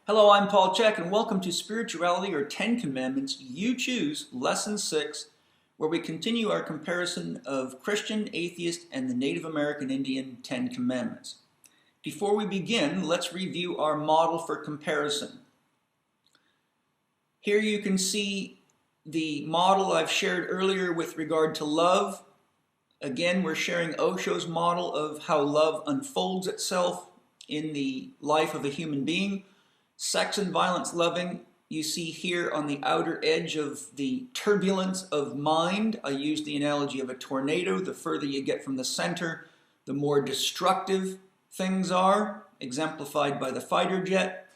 Hello, I'm Paul Chek, and welcome to Spirituality or 10 Commandments You Choose, Lesson 6, where we continue our comparison of Christian, atheist, and the Native American Indian 10 Commandments. Before we begin, let's review our model for comparison. Here you can see the model I've shared earlier with regard to love. Again, we're sharing OSHO's model of how love unfolds itself in the life of a human being. Sex and violence loving, you see here on the outer edge of the turbulence of mind. I use the analogy of a tornado. The further you get from the center, the more destructive things are, exemplified by the fighter jet.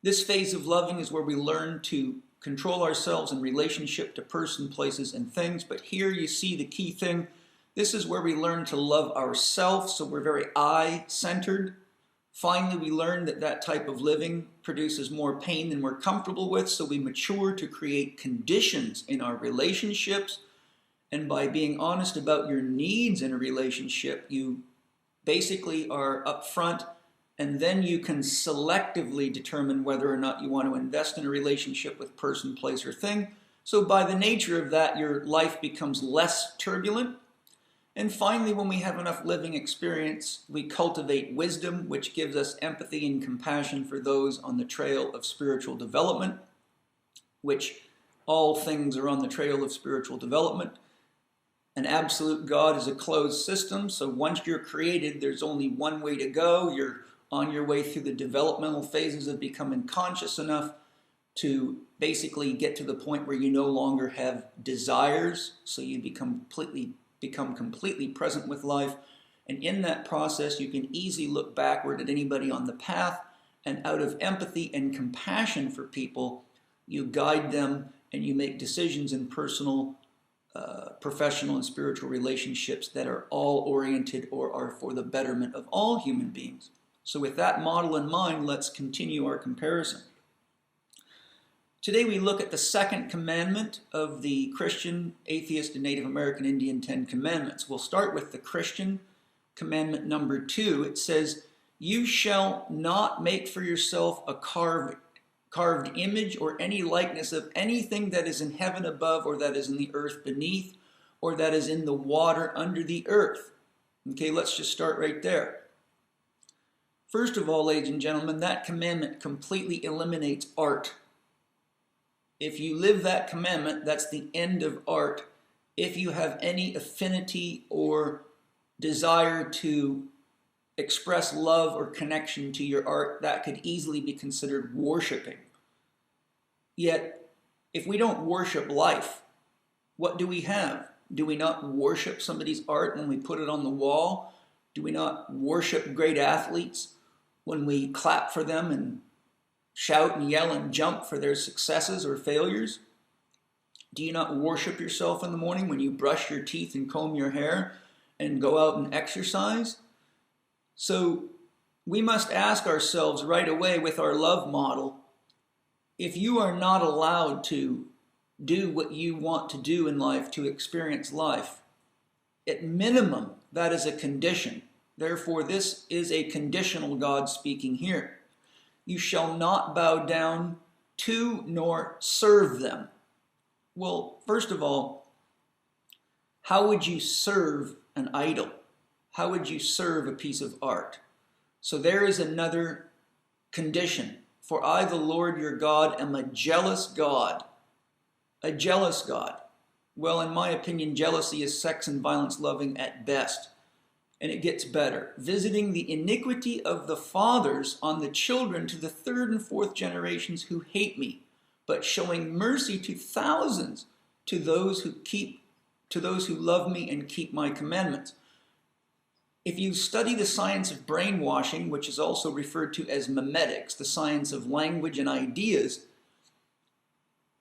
This phase of loving is where we learn to control ourselves in relationship to person, places, and things. But here you see the key thing. This is where we learn to love ourselves, so we're very I-centered. Finally, we learn that that type of living produces more pain than we're comfortable with, so we mature to create conditions in our relationships. And by being honest about your needs in a relationship, you basically are upfront, and then you can selectively determine whether or not you want to invest in a relationship with person, place, or thing. So by the nature of that, your life becomes less turbulent. And finally, when we have enough living experience, we cultivate wisdom, which gives us empathy and compassion for those on the trail of spiritual development, which all things are on the trail of spiritual development. An absolute God is a closed system, so once you're created, there's only one way to go. You're on your way through the developmental phases of becoming conscious enough to basically get to the point where you no longer have desires, so you become completely present with life. And in that process, you can easily look backward at anybody on the path, and out of empathy and compassion for people, you guide them and you make decisions in personal, professional, and spiritual relationships that are all oriented or are for the betterment of all human beings. So with that model in mind, let's continue our comparison. Today we look at the second commandment of the Christian, atheist, and Native American Indian 10 Commandments. We'll start with the Christian commandment number 2. It says, "You shall not make for yourself a carved image or any likeness of anything that is in heaven above, or that is in the earth beneath, or that is in the water under the earth." Okay, let's just start right there. First of all, ladies and gentlemen, that commandment completely eliminates art. If you live that commandment, that's the end of art. If you have any affinity or desire to express love or connection to your art, that could easily be considered worshiping. Yet, if we don't worship life, what do we have? Do we not worship somebody's art when we put it on the wall? Do we not worship great athletes when we clap for them and shout and yell and jump for their successes or failures? Do you not worship yourself in the morning when you brush your teeth and comb your hair and go out and exercise? So we must ask ourselves right away with our love model, if you are not allowed to do what you want to do in life, to experience life, at minimum, that is a condition. Therefore, this is a conditional God speaking here. You shall not bow down to nor serve them. Well, first of all, how would you serve an idol? How would you serve a piece of art? So there is another condition. "For I, the Lord your God, am a jealous God." A jealous God. Well, in my opinion, jealousy is sex and violence loving at best. And it gets better. "Visiting the iniquity of the fathers on the children to the third and fourth generations who hate me, but showing mercy to thousands to those who love me and keep my commandments." If you study the science of brainwashing, which is also referred to as memetics, the science of language and ideas,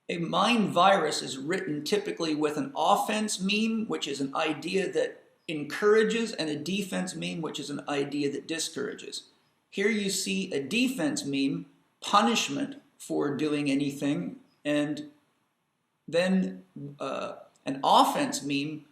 a mind virus is written typically with an offense meme, which is an idea that encourages, and a defense meme, which is an idea that discourages. Here you see a defense meme, punishment for doing anything, and then an offense meme,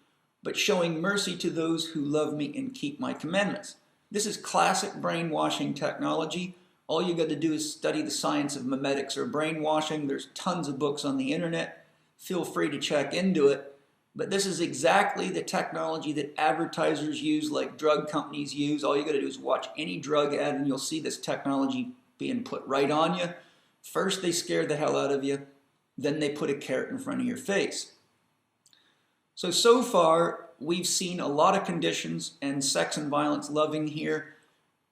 but showing mercy to those who love me and keep my commandments. This is classic brainwashing technology. All you got to do is study the science of memetics or brainwashing. There's tons of books on the internet. Feel free to check into it. But this is exactly the technology that advertisers use, like drug companies use. All you got to do is watch any drug ad and you'll see this technology being put right on you. First they scare the hell out of you, then they put a carrot in front of your face. So far we've seen a lot of conditions and sex and violence loving here.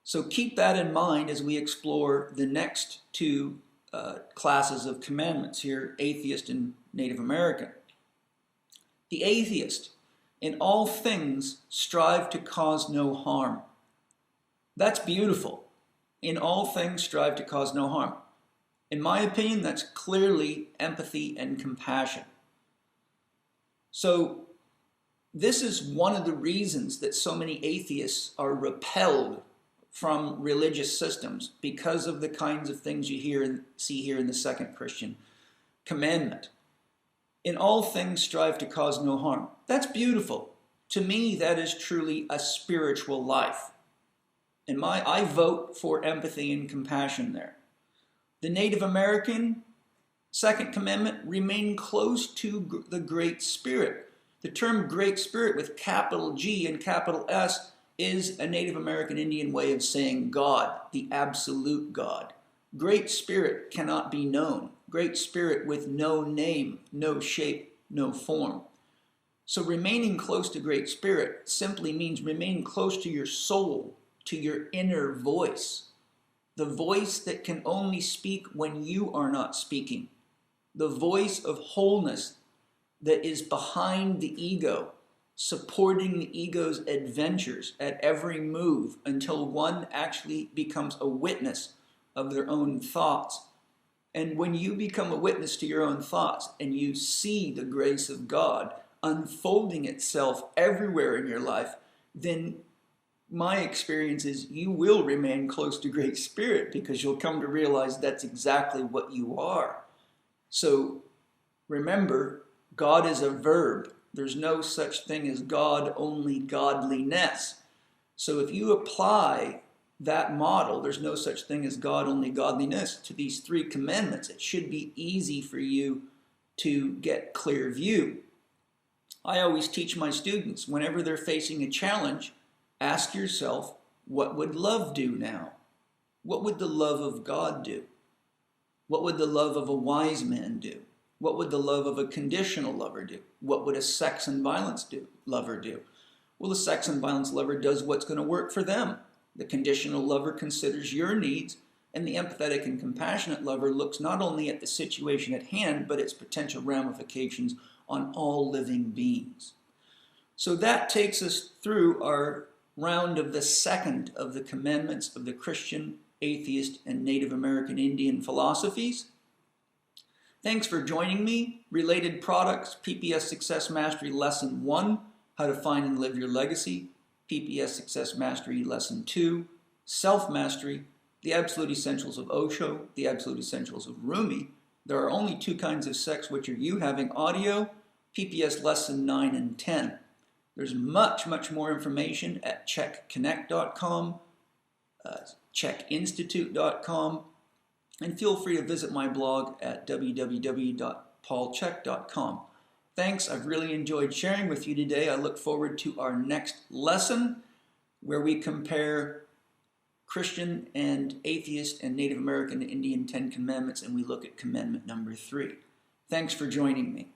So keep that in mind as we explore the next two classes of commandments here, atheist and Native American. The atheist, in all things strive to cause no harm. That's beautiful. In all things strive to cause no harm. In my opinion, that's clearly empathy and compassion. So this is one of the reasons that so many atheists are repelled from religious systems, because of the kinds of things you hear and see here in the second Christian commandment. In all things strive to cause no harm. That's beautiful. To me, that is truly a spiritual life. And I vote for empathy and compassion there. The Native American second commandment, remain close to the Great Spirit. The term Great Spirit with capital G and capital S is a Native American Indian way of saying God, the absolute God. Great Spirit cannot be known. Great Spirit with no name, no shape, no form. So remaining close to Great Spirit simply means remain close to your soul, to your inner voice. The voice that can only speak when you are not speaking. The voice of wholeness that is behind the ego, supporting the ego's adventures at every move until one actually becomes a witness of their own thoughts. And when you become a witness to your own thoughts and you see the grace of God unfolding itself everywhere in your life, then my experience is you will remain close to Great Spirit, because you'll come to realize that's exactly what you are. So remember, God is a verb. There's no such thing as God, only godliness. So if you apply that model, there's no such thing as God, only godliness, to these three commandments, it should be easy for you to get clear view. I always teach my students, whenever they're facing a challenge, ask yourself, what would love do now? What would the love of God do? What would the love of a wise man do? What would the love of a conditional lover do? What would a sex and violence lover do? Well, the sex and violence lover does what's going to work for them. The conditional lover considers your needs, and the empathetic and compassionate lover looks not only at the situation at hand, but its potential ramifications on all living beings. So that takes us through our round of the second of the commandments of the Christian, atheist, and Native American Indian philosophies. Thanks for joining me. Related products, PPS Success Mastery Lesson 1, How to Find and Live Your Legacy. PPS Success Mastery Lesson 2, Self-Mastery, The Absolute Essentials of OSHO, The Absolute Essentials of Rumi. There are only two kinds of sex, which are you having audio, PPS Lesson 9 and 10. There's much, much more information at checkconnect.com, checkinstitute.com, and feel free to visit my blog at www.paulchek.com. Thanks, I've really enjoyed sharing with you today. I look forward to our next lesson, where we compare Christian and atheist and Native American and Indian 10 Commandments, and we look at commandment number 3. Thanks for joining me.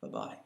Bye-bye.